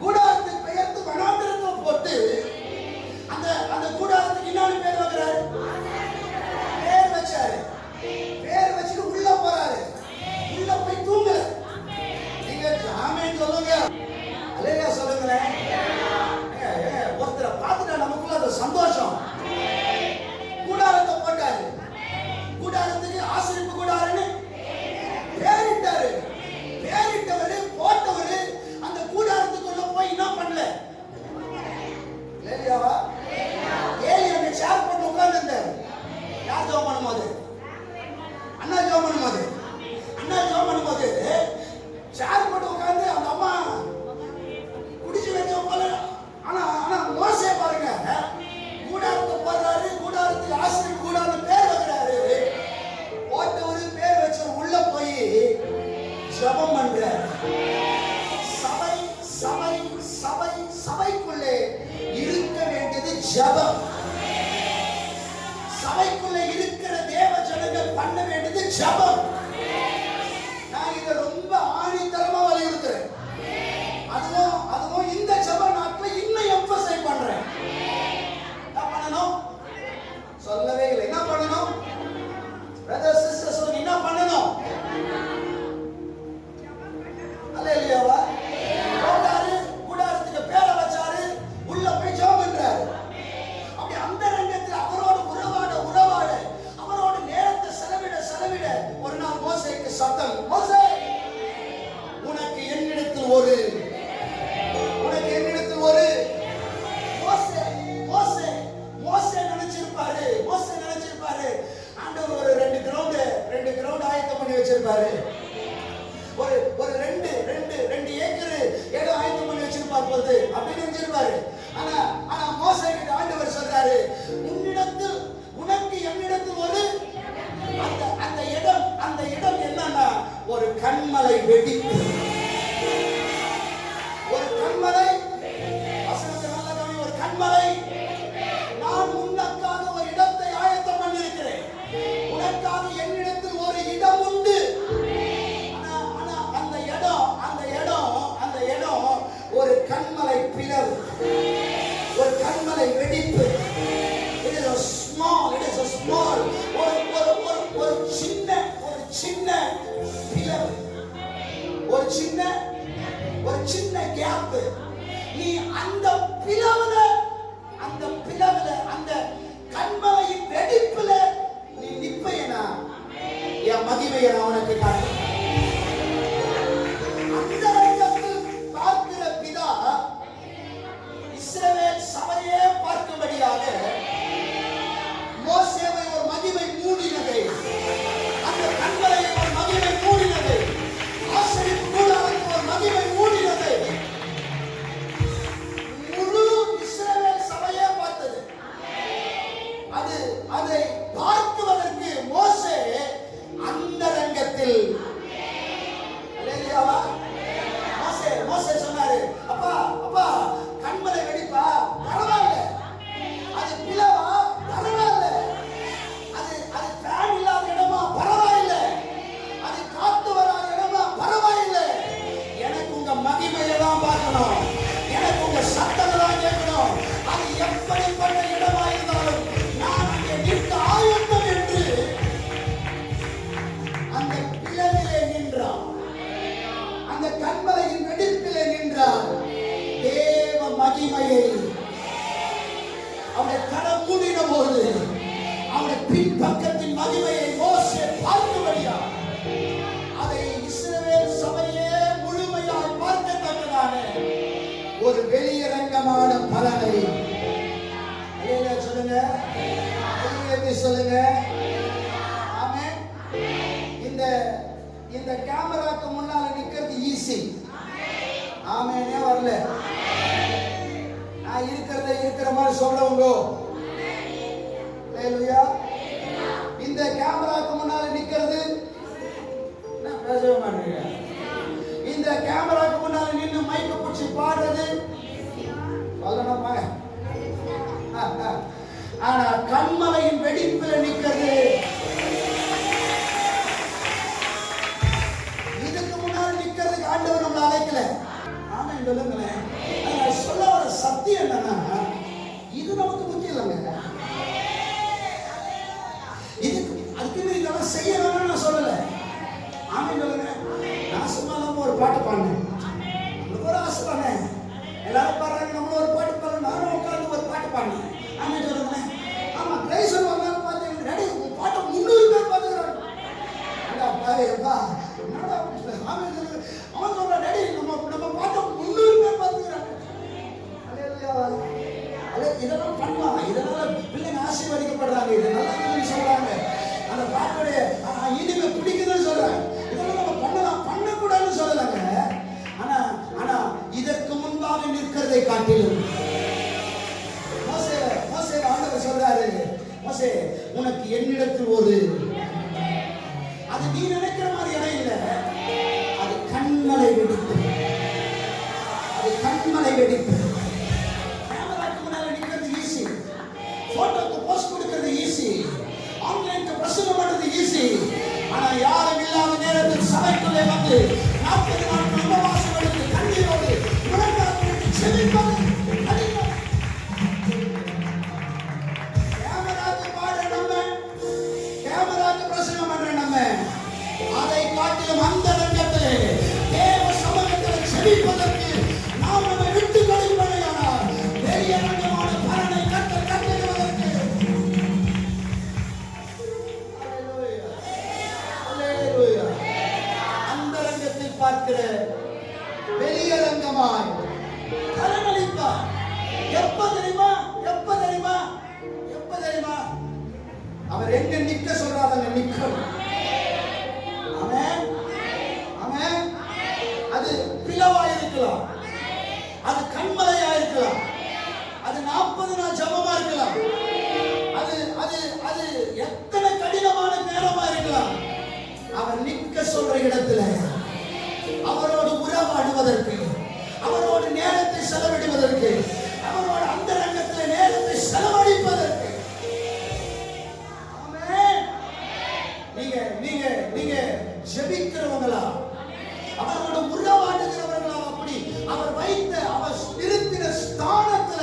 [SPEAKER 1] கூடாரத்தை பெயர்த்து வனாந்தரத்தை போட்டு அந்த கூடாரத்துக்கு இன்னொரு பேர் வைக்கிறாரு, பேர் வச்சாரு. பேர் வச்சுட்டு உள்ள போறாரு. உள்ள போய் தூங்கல. நீங்க ஆமென் சொல்லுங்க, அல்லேலூயா சொல்லுங்களேன். ஒருத்தரை பார்த்துட்டா நமக்குள்ள அது சந்தோஷம். கூடாரத்தை போட்டாரு. கூடாரத்துக்கு ஆசரிப்பு கூடாரன்னு பேரிட்டாரு. பேரிட்டவரு போட்டவரு அந்த கூடாரத்துக்குள்ள போய் என்ன பண்ணல? இல்லையாவா? ஏலி அந்த சேர் போட்டு உட்கார்ந்திருந்தாரு. யார் ஜெபம் பண்ணும்போது? அண்ணா ஜெபம் பண்ணும்போது. அண்ணா ஜெபம் பண்ணும்போது சேர் போட்டு உட்கார்ந்து அந்த அம்மா குடிச்சு வச்ச போல. ஆனா மோசே பாருங்க, கூடாரத்தை போடுறாரு. கூடாரத்துக்கு ஆசிரியர் கூடாரம் பேர் வைக்கிறாரு. போட்டவரு பேர் வச்ச உள்ள போய் ஜெபம் பண்றாரு. சபை சபை சபை சபைக்குள்ளே இருக்க வேண்டியது ஜெபம். சபைக்குள்ளே இருக்கிற தேவ ஜனங்கள் பண்ண வேண்டியது ஜெபம். நான் இதை ரொம்ப ஆணித்தரமா வலியுறுத்துறேன். அதுவும் இந்த ஜெப நாட்கள் இன்னும் எம்பசைஸ் பண்றேன். என்ன பண்ணணும்? சொல்லவே இல்லை. என்ன பண்ணணும்? பிரதர்ஸ் சிஸ்டர்ஸ் சொல்லுங்க, என்ன பண்ணணும்? அல்லேலூயாவா? போட்டாரு, கூடாரத்துக்கு பேரை வச்சாரு, உள்ள போய் ஜெபம் பண்றாரு. அப்படி அந்த ரங்கத்தில் அவரோடு உறவாட அவரோடு நேரத்தை செலவிட ஒரு நாள் மோசேக்கு சத்தம், மோசே, உனக்கு என்னிடத்தில் ஒரு மோசே நினைச்சிருப்பாரு ஆண்டவர் ஒரு ரெண்டு கிரவுண்ட் ஆயத்தம் பண்ணி வச்சிருப்பாரு. ஒரு ரெண்டு ஏக்கர் இடம் ஆயத்தம் பண்ணி வச்சிருப்பார் போது அப்படின்னு நினைச்சிருப்பாரு. ஆனா மோசே கிட்ட ஆண்டவர் சொல்றாரு, உனக்கு என்னிடத்தில் ஒரு அந்த இடம் என்னன்னா ஒரு கண்மலை வெடிப்பு. ஒரு கண்மலை, வசனத்தை நல்ல கவி, ஒரு கண்மலை. நான் உனக்காக ஒரு இடத்தை ஆயத்தம் பண்ணியிருக்கிறேன். உனக்காக என்னிடத்தில் ஒரு இடம் உண்டு. ஆனா அந்த இடம் ஒரு கண்மலை பிளவு, ஒரு கண்மலை வெடிப்பு. It is a small ஒரு சின்ன பிளவு, ஒரு சின்ன கேப். நீ அந்த பிளவுல அந்த கண்மலையின் வெடிப்புல நீ நிப்பையனா, என் மகிமையை நான் உனக்கு காட்டுறேன். அந்த ரங்கத்தில் பார்க்கிற பிதா இஸ்ரவேல் சபையே பார்க்கும்படியாக மோசேவை ஒரு மகிமை மூடினதை, அந்த கண்மலையை ஒரு மகிமை மூடினதை, ஆசரிப்பு கூடாரத்தை ஒரு மகிமை மூடினதை முழு இஸ்ரவேல் சபையே பார்த்தது. அதை பார்க்குவதற்கு மோசே அந்த ரங்கத்தில் அவருடைய கரை மூடின போது அவருடைய பின்பக்கத்தின் மகிமையை மோசே பார்க்கும்படியா அதை இஸ்ரவேல் சபையே முழுமையாய் பார்க்கத்தக்கதான ஒரு வெளியரங்கமான பலனை சொல்லுங்க, சொல்லுங்க. ஆமென். இந்த கேமராக்கு முன்னால நிக்கிறது ஈஸி. ஆமெனே வரல. நான் இருக்கிற மாதிரி சொல்றவங்க. ஹalleluya. இந்த கேமராக்கு முன்னால நிக்கிறது நான் பேசவே மாட்டேங்க. இந்த கேமராக்கு முன்னால நின்னு மைக்க பிடிச்சி பாடுறது சொல்லணுமா? ஆனா கண்மலையின் வெடிப்பில் நிக்கிறது. இதுக்கு முன்னாடி நிக்கிறதுக்கு ஆண்டவர் நம்மளை அழைக்கல. ஆமென் சொல்லுங்களேன். சொல்ல வர சத்தியம் என்னன்னா, இது நமக்கு முக்கியம் இல்லைங்க. இதுக்கு அதுக்கு இதெல்லாம் செய்ய வேணும்னு நான் சொல்லல. ஆமென் சொல்லுங்க. நான் சும்மா நம்ம ஒரு பாட்டு பாடினேன், ஒரு ஆசை பண்ணேன். எல்லாரும் பாடுறாங்க, நம்மளும் ஒரு பாட்டு பாடணும். நானும் உட்கார்ந்து ஒரு பாட்டு பாடினேன். ஆமென் சொல்லுங்களேன். ஆமா, கிரைஸ்தவ வந்தாலும் பார்த்தீங்க, ரெடி பாட்டை 300 பேர் பார்த்துக்கிறாங்க. அவன் சொல்ற ரெடி நம்ம பாட்டை 300 பேர் பார்த்துக்கிறாங்க. இதெல்லாம் பண்ணலாம், இதனால பிள்ளைங்க ஆசீர்வதிக்கப்படுறாங்க, இது நல்லா சொல்றாங்க. அந்த பாட்டுடைய இனிமே பிடிக்குதுன்னு சொல்றாங்க. இதெல்லாம் நம்ம பண்ணலாம், பண்ணக்கூடாதுன்னு சொல்லலாங்க. ஆனா இதற்கு முன்பாக நிற்கிறதை காட்டிலும் மோசே ஆண்டவர் சொல்றாரு, மோசே உனக்கு என்னிடத்தில் ஒரு, அது நீ நினைக்கிற மாதிரி இடம் இல்லை, அது கண்மலை வெடிப்பு. அது கண்மலை வெடிப்பு. கேமராக்கு முன்னால நிக்கிறது ஈஸி, போட்டோக்கு போஸ்ட் கொடுக்கிறது ஈஸி, ஆன்லைனுக்கு பிரசங்கம் பண்றது ஈஸி. ஆனா யாரும் இல்லாத நேரத்தில் சபைக்குள்ளே வந்து 40 நாட்கள் உபவாசம் எடுத்து கண்ணீரோடு முழங்கால் செவிப்பது கடினம். கேமராக்கு பாட நம்ம, கேமராக்கு பிரசங்கம் பண்ற நம்ம, அதை காட்டிலும் அந்த ரங்கத்திலே தேவ சமூகத்தில் செவிப்பதற்கு நாம் நம்மை விட்டு கொடுப்பதையானால் பெரிய ரங்கமான பலனை கட்டுவதற்கு அந்த ரங்கத்தில் பார்க்கிற வெளியரங்கமாய் பலனளிப்பார். எப்ப தெரியுமா? அவர் எங்க நிக்க சொல்றாங்க நிக்கணும். ஆமென், ஆமென். அது பிளவா இருக்கலாம், அது கண்மலையா இருக்கலாம், அது 40 நாள் ஜபமா இருக்கலாம், அது அது அது எத்தனை கடினமான நேரமா இருக்கலாம். அவர் நிக்க சொல்ற இடத்துல அவரோடு உறவாடுவதற்கு, அவரோடு நேரத்தை செலவிடுவதற்கு, அவரோடு அந்த ரங்கத்தில் நேரத்தை செலவழிப்பதற்கு. நீங்க ஜெபிக்கிறவங்களா, அவரோட உறவாடுகிறவர்களா, அப்படி அவர் வைத்த அவர் நிறுத்தின ஸ்தானத்துல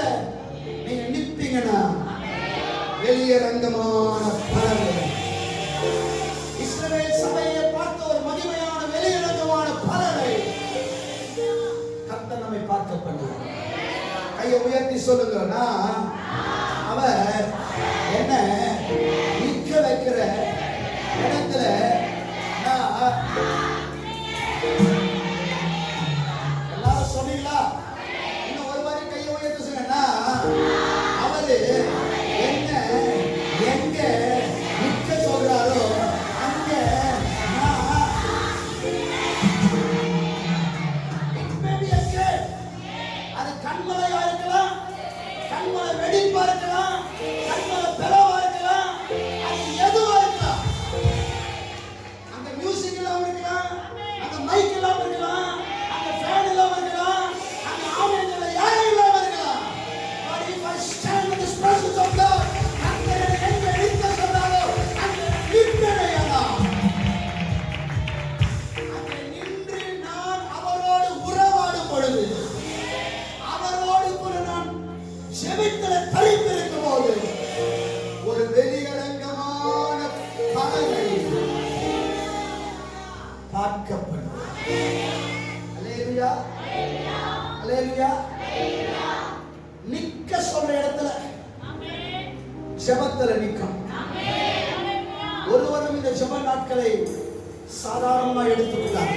[SPEAKER 1] நீங்க நிற்பீங்கன்னா வெளியரங்கமான பலனை, இஸ்ரவேல் சபையை பார்த்த ஒரு மகிமையான வெளியரங்கமான பலனை கர்த்தர் நம்மை பார்க்க பண்ணுவார். கையை உயர்த்தி சொல்லுங்க, நான் அவர் என்ன நிற்க வைக்கிற இடத்துல எல்லாரும் சொன்னீங்களா? இன்னும் ஒரு மாதிரி கையை உயர்த்தி சொன்னா, அவரு என்ன எங்க நிற்க சொல்றாரோ அங்க அது கண்மலையா இருக்கலாம், கண்மலை வெடிப்பா இருக்கலாம், ஜெபத்துல நிற்கும். ஒருவரும் இந்த ஜெப நாட்களை சாதாரணமா எடுத்துக்கொள்ளார்.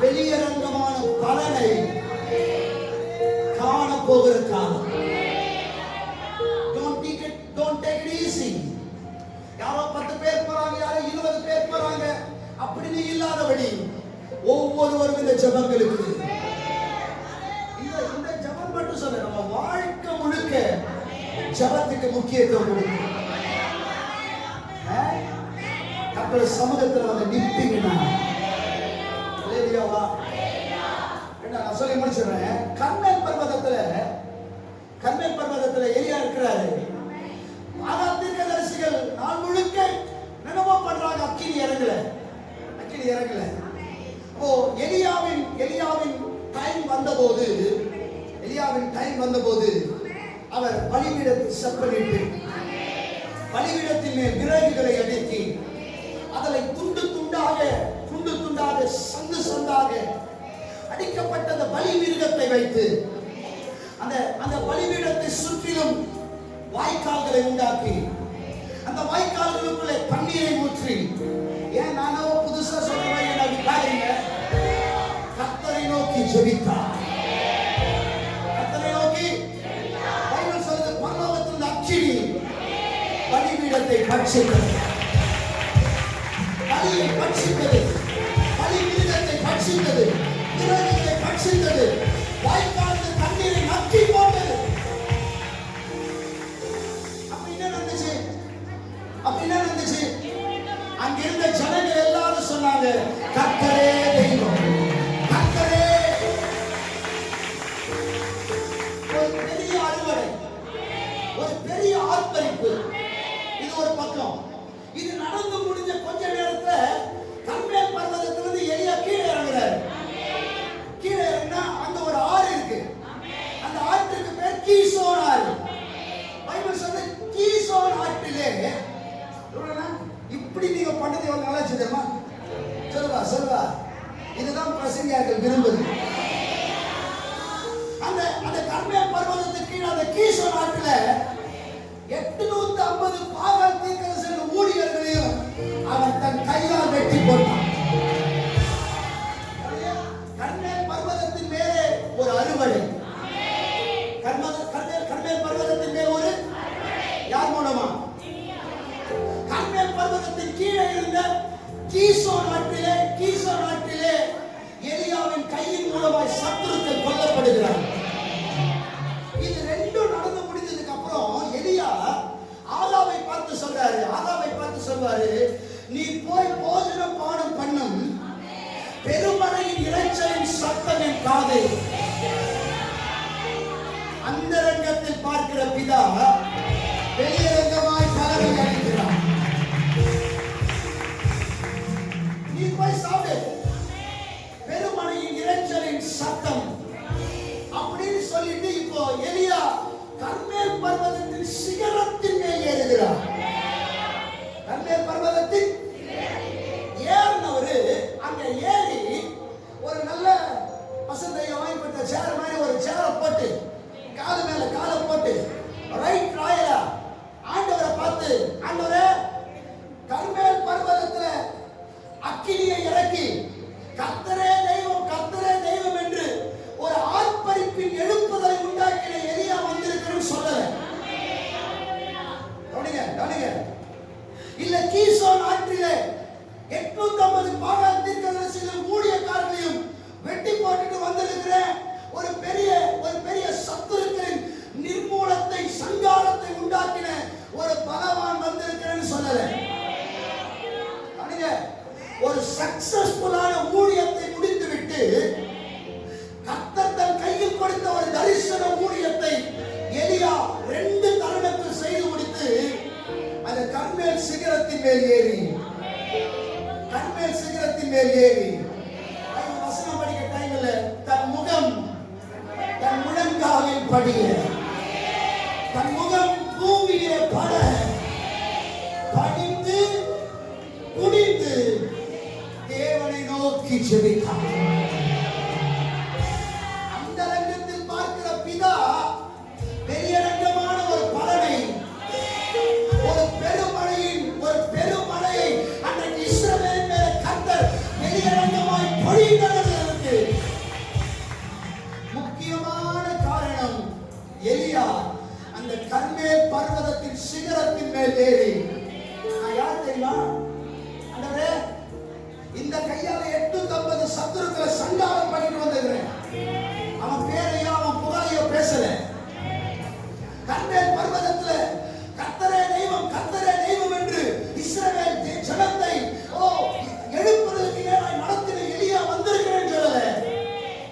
[SPEAKER 1] வெளியரங்கமான பலனை காண போகிற காலம். Don't take it easy. யாரோ 10 பேர் போறாங்க, யாரோ 20 பேர் போறாங்க அப்படின்னு இல்லாதபடி ஒவ்வொருவரும் இந்த ஜெபங்களுக்கு இந்த ஜெபம் மட்டும் சொல்ல, நம்ம வாழ்க்கை முழுக்க ஜெபத்துக்கு முக்கியத்துவம் கொடுக்கணும். கர்த்தருடைய சமூகத்துல வந்து நிப்பீங்கன்னா நான் சொல்லி முடிச்சிடுறேன். கர்மேல் பர்வதத்துல எலியா இருக்கிறாரு. ஆனால் தீர்க்கதரிசிகள் நாள் முழுக்க நினைவா பண்றாங்க, அக்கினி இறங்கல. ஓ, எலியாவின் டைம் வந்தபோது அவர் பலிபீடத்தை செப்பனிட்டு பலிபீடத்தின் மேல் விறகுகளை அடுக்கி அதனை துண்டு துண்டாக சந்தாக அடிக்கப்பட்ட அந்த பலி மிருகத்தை வைத்து அந்த பலிபீடத்தை சுற்றிலும் வாய்க்கால்களை உண்டாக்கி அந்த வாய்க்கால்களுக்குள்ளே தண்ணீரை ஊற்றி, ஏன் நானோ புதுசா சொல்றேன், கர்த்தரை நோக்கி ஜெபித்தார். பைபிள் சொல்றது பரலோகத்திலிருந்து அக்கினி பலிபீடத்தை பட்சித்தது, பலியை பட்சித்தது, பலி மிருகத்தை பட்சித்தது, விறகுகளை பட்சித்தது, வாய்க்காலில் தண்ணீரை நக்கி போட்டது. அப்படின்னா இருந்துச்சு. அங்கிருந்த ஜனங்கள் எல்லாரும் சொன்னாங்க, கர்த்தரே தெய்வம், கர்த்தரே. ஒரு பெரிய அறுவடை, ஒரு பெரிய ஆர்ப்பரிப்பு. இது ஒரு பக்கம். இது நடந்து முடிஞ்ச கொஞ்ச நேரத்துல கர்மேல் பர்வதத்திலிருந்து எலியா கீழே இறங்குறாரு. கீழே இறங்கினா அங்க ஒரு ஆறு இருக்கு. அந்த ஆற்றுக்கு பேர் கீசோன் ஆறு. பைபிள் சொல்றது கீசோன் ஆற்றிலே இப்படி நீங்க பண்ணது எவ்வளவு நல்லா தெரியுமா? சொல்லுவா. இதுதான் பிரசங்கியார்கள் விரும்புது. அந்த கர்மேல் பர்வதத்துக்கு கீழே அந்த கீசோன் ஆற்றில 850 பாகால் தீர்க்கதரிசிகள் ஊழியர்களையும் அவன் தன் கையால் வெட்டி போட்டான். கர்மேல் பர்வதத்தின் மேலே ஒரு அறுவடை. கர்மேல் பர்வதத்தின் மேல் ஒரு யார் மூலமா? கர்மேல் பர்வதத்தின் கீழே இருந்த கீசோன் ஆற்றிலே எலியாவின் கையின் மூலமாய் சத்துருக்கள் கொல்லப்படுகிறார். இது ரெண்டும் நடந்து முடிஞ்சதுக்கு அப்புறம் எலியா ஆகாபை பார்த்து சொல்வாரு, நீ போய் போஜனம் பானம் பண்ணும், பெருமழையின் இரைச்சலின் சத்தம் என் காது. அந்தரங்கத்தில் பார்க்கிற பிதா வெளியரங்கமாய் பலனை அளிக்கிறார். நீ போய் சாப்பிடு, பெருமழையின் இரைச்சலின் சத்தம் அப்படின்னு சொல்லிட்டு இப்போ எலியா கர்மேல் பர்வதத்தின் சிகரத்தின் மேல் ஏறுகிறார். கர்மேல் பர்வதத்தின் ஏறினவரு அங்க ஏறி ஒரு நல்ல வசந்தைய வாங்கி கொடுத்த சேர் மாதிரி ஒரு சேரை போட்டு காது மேல காலை போட்டு ரைட் ராயலா ஆண்டவரை பார்த்து, ஆண்டவரே, கர்மேல் பர்வதத்துல அக்கினியை இறக்கி கர்த்தரே தெய்வம் என்று ஒரு ஆர்ப்பரிப்பின் எழுப்புதலை உண்டாக்கின எலியா வந்திருக்கிறேன்னு சொல்லல. கவனிங்க. இல்ல கீசோன் ஆற்றிலே 850 பாகால் தீர்க்கதரிசிகள் ஊழியக்காரர்களையும் வெட்டி போட்டுட்டு வந்திருக்கிற ஒரு பெரிய சத்துருக்களின் நிர்மூலத்தை சங்காரத்தை உண்டாக்கின ஒரு பலவான் வந்திருக்கிறேன்னு சொல்லல. ஒரு சக்சஸ்ஃபுல்லான ஊழியத்தை முடித்துவிட்டு கர்த்தர் தன் கையில் கொடுத்த ஒரு தரிசன ஊழியத்தை எலியா 2 தருணத்தில் செய்து முடித்து அந்த கர்மேல் சிகரத்தின் மேல் ஏறி வசனம் படிக்க டைம்ல தன் முகம் தன் முழங்காலில் படிய, தன் முகம் பூமியிலே படிந்து குனிந்து தேவனை நோக்கி ஜெபித்தார். அந்த ரங்கத்தில் பார்க்கிற பிதா வெளியரங்கமான ஒரு பலனை கர்மேல் பர்வதத்தின் சிகரத்தின் மேல் ஏறி, நான் யார் தெரியுமா? ஆண்டவரே, இந்த கையால 850 சத்துருக்களை சங்காரம் பண்ணிட்டு வந்திருக்கிறேன். அவன் பேரையோ அவன் புகழையோ பேசல. கர்மேல் பர்வதத்துல கர்த்தரே தெய்வம் என்று இஸ்ரவேல் ஜனத்தை எழுப்புறதுக்கு நான் நடத்தின எலியா வந்திருக்கிறேன் சொல்லல.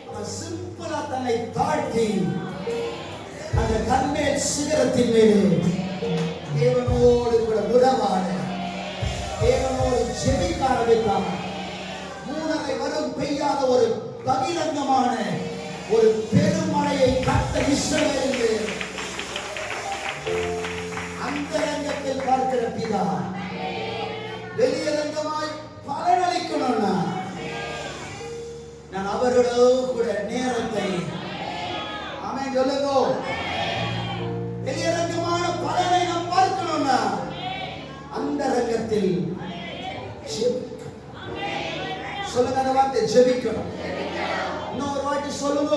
[SPEAKER 1] அவன் சிம்பிளா தன்னை தாழ்த்தி அந்த கர்மேல் சிகரத்தின் மேலே தேவனோடு கூட உறவாட, தேவனோடு ஜெபிக்க ஆரம்பித்தான். 3:30 வரும் பெய்யாத ஒரு பகிரங்கமான ஒரு பெருமழையை கர்த்தர் இஸ்ரவேலுக்கு அந்தரங்கத்தில் பார்க்கிற பிதா வெளியரங்கமாய் பலனளிக்கணும்னா நான் அவர்களோடு கூட நேரத்தை ஆமென் சொல்லுங்க. வெளியரங்கமான பலனை நாம் பார்க்கணும்னா அந்தரங்கத்தில் சொல்லுங்க. அந்த வார்த்தை ஜெபிக்கணும். இன்னொரு வாட்டி சொல்லுங்க.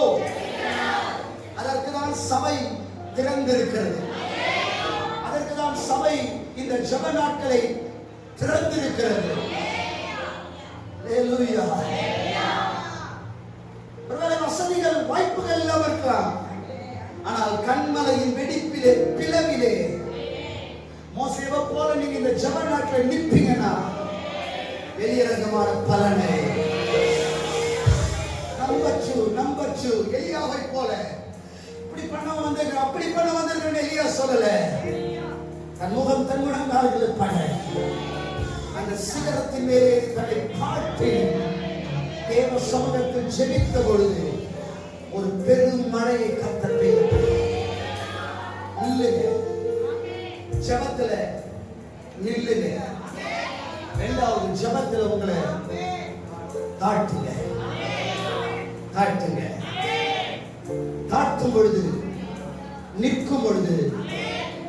[SPEAKER 1] அதற்கு தான் சபை திறந்திருக்கிறது. அதற்கு தான் சபை இந்த ஜெப நாட்களை திறந்திருக்கிறது. ஹalleluya. ஒருவேளை வசதிகள் வாய்ப்புகள் எல்லாம் இருக்கலாம். ஆனால் கண்மலையின் வெடிப்பிலே பிளவிலே மோசேவை போல நீங்க இந்த ஜெப நாட்களை நிற்பீங்கன்னா வெளியரங்கமான பலனை நம்பர் 2 எலியாவை போல இப்படி பண்ண வந்திருக்கிற அப்படி பண்ண வந்திருக்கிற எலியா சொல்லல. தன் முழங்கால்களை பட அந்த சிகரத்தின் மேலே தன்னை காட்டி தேவ சமூகத்தில் ஜெபித்த பொழுது ஒரு பெரும் மழையை கர்த்தர் பெய்தார். நில்லுங்க, ஜெபத்துல நில்லுங்க. இரண்டாவது ஜெபத்துல உங்களை தாழ்த்துங்க. தாழ்த்தும் பொழுது, நிற்கும் பொழுது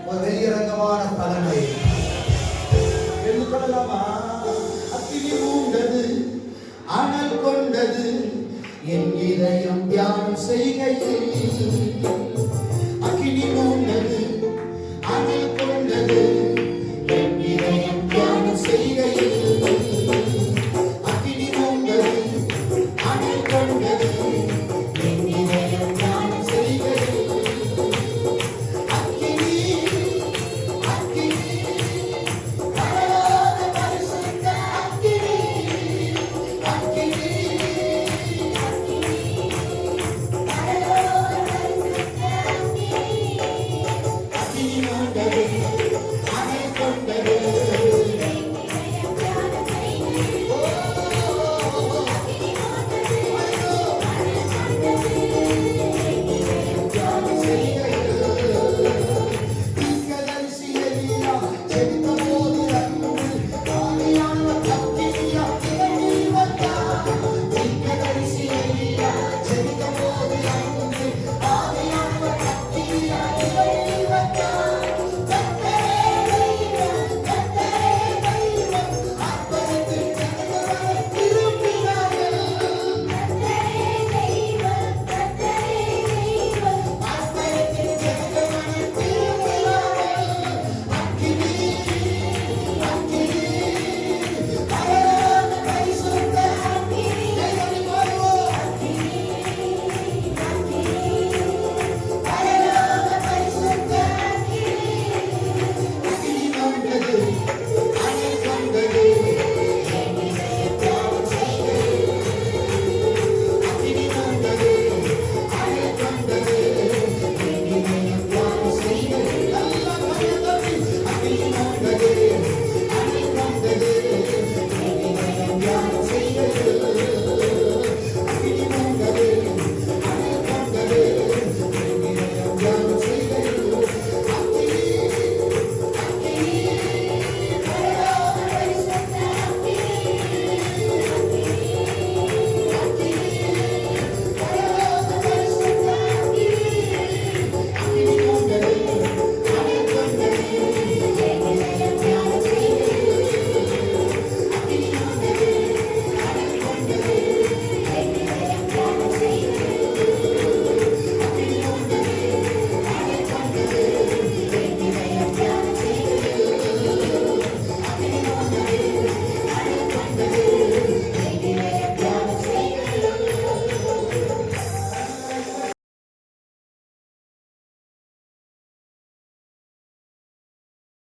[SPEAKER 1] ஒரு வெளியரங்கமான பலனை எடுத்துக்கொள்ளலாமா? அக்கினி மூண்டது, அனல் கொண்டது, என் இதயம் தியானம் செய்கையில்